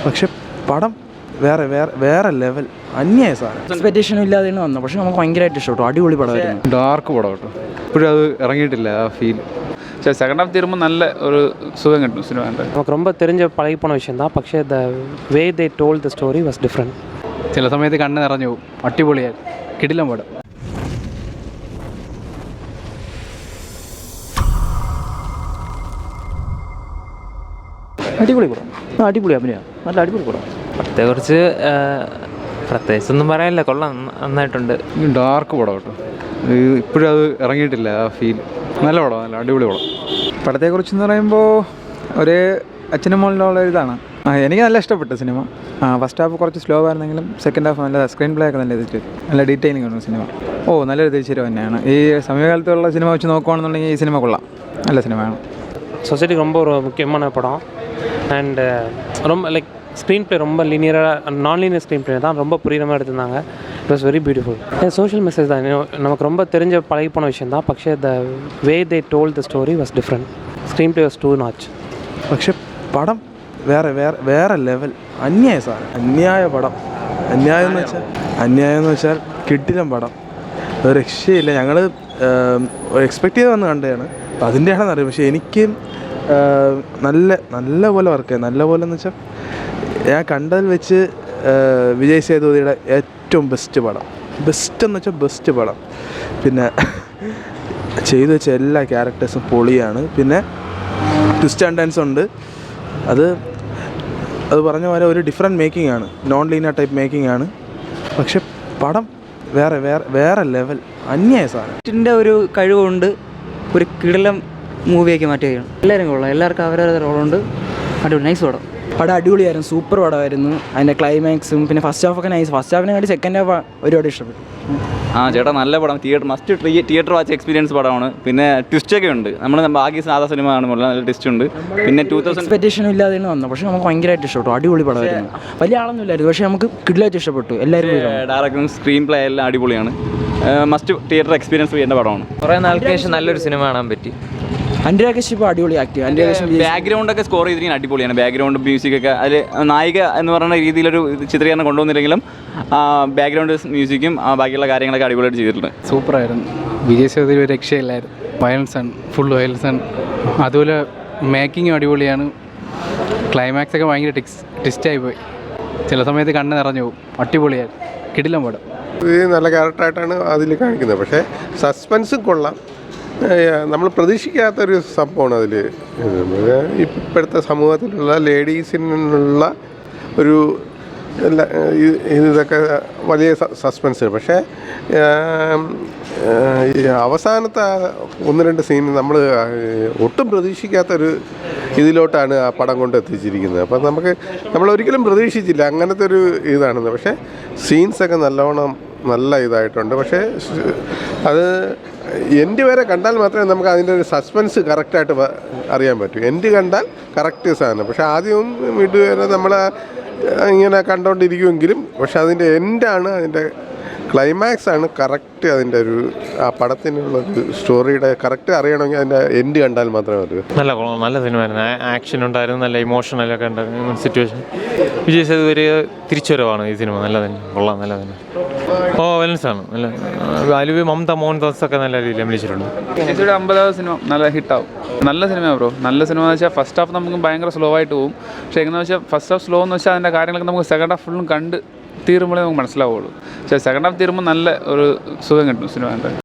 പക്ഷെ പടം വേറെ വേറെ വേറെ ലെവൽ അന്യായ സാധനം. എക്സ്പെക്ടേഷനും ഇല്ലാതെയാണ് വന്നത്, പക്ഷെ നമുക്ക് ഭയങ്കരമായിട്ട് ഇഷ്ടപ്പെട്ടു. അടിപൊളി പടമായിരുന്നു. ഡാർക്ക് പടം കേട്ടോ, ഇപ്പോഴും അത് ഇറങ്ങിയിട്ടില്ല ആ ഫീൽ. സെക്കൻഡ് ഹാഫ് തീരുമ്പോൾ നല്ല ഒരു സുഖം കിട്ടും സിനിമ. നമുക്ക് ரொம்ப தெரிஞ்ச பழகி போன விஷயம் தான், പക്ഷേ the way they told the story was different. ചില സമയത്ത് കണ്ണ് നിറഞ്ഞു പോകും. അടിപൊളിയായി കിടിലം പടം. അടിപൊളി പടം, അടിപൊളി അഭിനയം, നല്ല അടിപൊളി പടം. പടത്തെക്കുറിച്ച് പ്രത്യേകിച്ചൊന്നും പറയാനില്ല, കൊള്ളാം, നന്നായിട്ടുണ്ട്. ഡാർക്ക് പടം കേട്ടോ, ഇപ്പോഴും അത് ഇറങ്ങിയിട്ടില്ല ആ ഫീൽ. നല്ല പടം, നല്ല അടിപൊളി പടം. പടത്തെക്കുറിച്ചെന്ന് പറയുമ്പോൾ ഒരു അച്ഛനും മോളിലുള്ള ഇതാണ്. എനിക്ക് നല്ല ഇഷ്ടപ്പെട്ടു സിനിമ. ഫസ്റ്റ് ഹാഫ് കുറച്ച് സ്ലോ ആയിരുന്നെങ്കിലും സെക്കൻഡ് ഹാഫ് നല്ല സ്ക്രീൻ പ്ലേ ഒക്കെ നല്ല ഇതിട്ട് നല്ല ഡീറ്റെയിലിംഗ് ആണ് സിനിമ. നല്ലൊരു തിരിച്ചുവരവ് തന്നെയാണ്. ഈ സമീപകാലത്തുള്ള സിനിമ വെച്ച് നോക്കുകയാണെന്നുണ്ടെങ്കിൽ ഈ സിനിമ കൊള്ളാം, നല്ല സിനിമയാണ്. சொசைட்டிக்கு ரொம்ப ஒரு முக்கியமான படம். அண்டு ரொம்ப லைக் ஸ்க்ரீன் ப்ளே ரொம்ப லீனியராக நான் லீனியர் ஸ்க்ரீன் ப்ளே தான், ரொம்ப புரியுற மாதிரி எடுத்திருந்தாங்க. It was very beautiful. Social message தான், நமக்கு ரொம்ப தெரிஞ்ச பழகி போன விஷயம் தான், പക്ഷേ the way they told the story was different. Screen play was too notch. പക്ഷെ പടം വേറെ വേറെ വേറെ ലെവൽ അന്യായ സാധനം. അന്യായ പടം. അന്യായം എന്ന് വെച്ചാൽ കിടിലം പടം, ഒരു രക്ഷയില്ല. ഞങ്ങൾ എക്സ്പെക്റ്റ് ചെയ്ത് വന്ന് കണ്ടതാണ്, അപ്പം അതിൻ്റെയാണെന്ന് അറിയാം. പക്ഷേ എനിക്ക് നല്ല പോലെ വർക്ക് ചെയ്യാം. നല്ല പോലെ എന്ന് വെച്ചാൽ ഞാൻ കണ്ടതിൽ വെച്ച് വിജയ് സേതുപതിയുടെ ഏറ്റവും ബെസ്റ്റ് പടം. ബെസ്റ്റ് എന്ന് വെച്ചാൽ ബെസ്റ്റ് പടം. പിന്നെ ചെയ്തു വെച്ച എല്ലാ ക്യാരക്ടേഴ്സും പൊളിയാണ്. പിന്നെ ട്വിസ്റ്റ് ആൻഡ് ടേൺസ് ഉണ്ട്. അത് പറഞ്ഞ പോലെ ഒരു ഡിഫറെൻറ്റ് മേക്കിംഗ് ആണ്, നോൺ ലീനിയർ ടൈപ്പ് മേക്കിംഗ് ആണ്. പക്ഷെ പടം വേറെ വേറെ വേറെ ലെവൽ അന്യായ സാധനം. ിൻ്റെ ഒരു കഴിവുണ്ട്, ഒരു കിടിലം മൂവിയൊക്കെ മാറ്റുകയാണ്. എല്ലാവരും കൊള്ളാം, എല്ലാവർക്കും അവരവരുടെ റോളുണ്ട്. അടിപൊളി, നൈസ് പടം. പടം അടിപൊളിയായിരുന്നു, സൂപ്പർ പടമായിരുന്നു. അതിൻ്റെ ക്ലൈമാക്സും പിന്നെ ഫസ്റ്റ് ഹാഫൊക്കെ നൈസ്. ഫസ്റ്റ് ഹാഫിനെ വേണ്ടി സെക്കൻഡ് ഹാഫ് ഒരുപാട് ഇഷ്ടപ്പെട്ടു. ചേട്ടാ നല്ല പടം, തിയേറ്റർ വാച്ച് എക്സ്പീരിയൻസ് പടമാണ്. പിന്നെ ട്വിസ്റ്റൊക്കെ ഉണ്ട്, നമ്മൾ ബാക്കി സാധാ സിനിമ കാണുമ്പോൾ നല്ല ട്വിസ്റ്റ് ഉണ്ട്. പിന്നെ 2000 എക്സ്പെക്ടേഷനും ഇല്ലാതെയാണ് വന്നത്, പക്ഷെ നമുക്ക് ഭയങ്കരമായിട്ട് ഇഷ്ടപ്പെട്ടു. അടിപൊളി പടമായിരുന്നു. വലിയ ആളൊന്നും ഇല്ലായിരുന്നു, പക്ഷേ നമുക്ക് കിടിലായിട്ട് ഇഷ്ടപ്പെട്ടു. എല്ലാവരും ഡയറക്ടറും സ്ക്രീൻ പ്ലേ എല്ലാം അടിപൊളിയാണ്. മസ്റ്റ് തിയേറ്റർ എക്സ്പീരിയൻസ് ചെയ്യേണ്ട പടമാണ്. കുറേ നാൾക്ക് ശേഷം നല്ലൊരു സിനിമ കാണാൻ പറ്റി. അനുരാഗ് കശ്യപ് അടിപൊളി ആക്ട്. ബാക്ക്ഗ്രൗണ്ടൊക്കെ സ്കോർ ചെയ്തിരിക്കുന്നത് അടിപൊളിയാണ്. ബാക്ക്ഗ്രൗണ്ട് മ്യൂസിക്കൊക്കെ അതിൽ നായിക എന്ന് പറയുന്ന രീതിയിലൊരു ചിത്രീകരണം കൊണ്ടുവന്നില്ലെങ്കിലും ബാക്ക്ഗ്രൗണ്ട് മ്യൂസിക്കും ബാക്കിയുള്ള കാര്യങ്ങളൊക്കെ അടിപൊളിയായിട്ട് ചെയ്തിട്ടുണ്ട്. സൂപ്പറായിരുന്നു. വിജയ് സേതുപതി ഒരു രക്ഷയില്ലായിരുന്നു. വയലൻസാണ്, ഫുൾ വയലൻസാണ്. അതുപോലെ മേക്കിങ്ങും അടിപൊളിയാണ്. ക്ലൈമാക്സ് ഒക്കെ ഭയങ്കര ട്വിസ്റ്റായി പോയി. ചില സമയത്ത് കണ്ണ് നിറഞ്ഞു പോകും. അടിപൊളിയായിരുന്നു, കിടിലം പടം. ഇത് നല്ല ക്യാരക്ടറായിട്ടാണ് അതിൽ കാണിക്കുന്നത്. പക്ഷേ സസ്പെൻസും കൊള്ളാം. നമ്മൾ പ്രതീക്ഷിക്കാത്തൊരു സംഭവമാണ് അതിൽ. ഇപ്പോഴത്തെ സമൂഹത്തിലുള്ള ലേഡീസിനുള്ള ഒരു ഇതൊക്കെ വലിയ സസ്പെൻസ്. പക്ഷേ അവസാനത്തെ 1-2 സീൻ നമ്മൾ ഒട്ടും പ്രതീക്ഷിക്കാത്തൊരു ഇതിലോട്ടാണ് ആ പടം കൊണ്ട് എത്തിച്ചിരിക്കുന്നത്. അപ്പം നമ്മളൊരിക്കലും പ്രതീക്ഷിച്ചില്ല അങ്ങനത്തെ ഒരു ഇതാണെന്ന്. പക്ഷേ സീൻസൊക്കെ നല്ലോണം നല്ല ഇതായിട്ടുണ്ട്. പക്ഷേ അത് എൻഡ് വരെ കണ്ടാൽ മാത്രമേ നമുക്ക് അതിൻ്റെ ഒരു സസ്പെൻസ് കറക്റ്റായിട്ട് അറിയാൻ പറ്റൂ. എൻഡ് കണ്ടാൽ കറക്റ്റ് സാധനം. പക്ഷേ ആദ്യവും മിഡ് വരെ നമ്മൾ ഇങ്ങനെ കണ്ടുകൊണ്ടിരിക്കുമെങ്കിലും പക്ഷെ അതിൻ്റെ എൻഡാണ്, അതിൻ്റെ ക്ലൈമാക്സ് ആണ് കറക്റ്റ്. അതിൻ്റെ ഒരു ആ പടത്തിനുള്ളൊരു സ്റ്റോറിയുടെ കറക്റ്റ് അറിയണമെങ്കിൽ അതിൻ്റെ എൻഡ് കണ്ടാൽ മാത്രമേ അറിയൂ. നല്ല സിനിമയായിരുന്നു. ആക്ഷൻ ഉണ്ടായിരുന്നു, നല്ല ഇമോഷണലൊക്കെ ഉണ്ടായിരുന്നു സിറ്റുവേഷൻ. വിജയ് സേതുപതി തിരിച്ചുവരവാണ് ഈ സിനിമ. നല്ല തന്നെ, കൊള്ളാം, നല്ല തന്നെ. വയലൻസാണ് നല്ല. അതിൽ മമത മോഹൻദാസ് ഒക്കെ നല്ല രീതിയിൽ അഭിനയിച്ചിട്ടുണ്ട്. 50ാമത് സിനിമ നല്ല ഹിറ്റാവും. നല്ല സിനിമയാണ് ബ്രോ. നല്ല സിനിമ എന്ന് വെച്ചാൽ ഫസ്റ്റ് ഹാഫ് നമുക്ക് ഭയങ്കര സ്ലോ ആയിട്ട് പോകും. പക്ഷേ എങ്ങനെയാണെന്ന് വെച്ചാൽ ഫസ്റ്റ് ഹാഫ് സ്ലോ എന്ന് വെച്ചാൽ അതിൻ്റെ കാര്യങ്ങളൊക്കെ നമുക്ക് സെക്കൻഡ് ഹാഫ് ഫുള്ളും കണ്ട് തീരുമ്പോഴേ നമുക്ക് മനസ്സിലാവുള്ളൂ. പക്ഷേ സെക്കൻഡ് ഹാഫ് തീരുമ്പോൾ നല്ല ഒരു സുഖം കിട്ടും സിനിമ.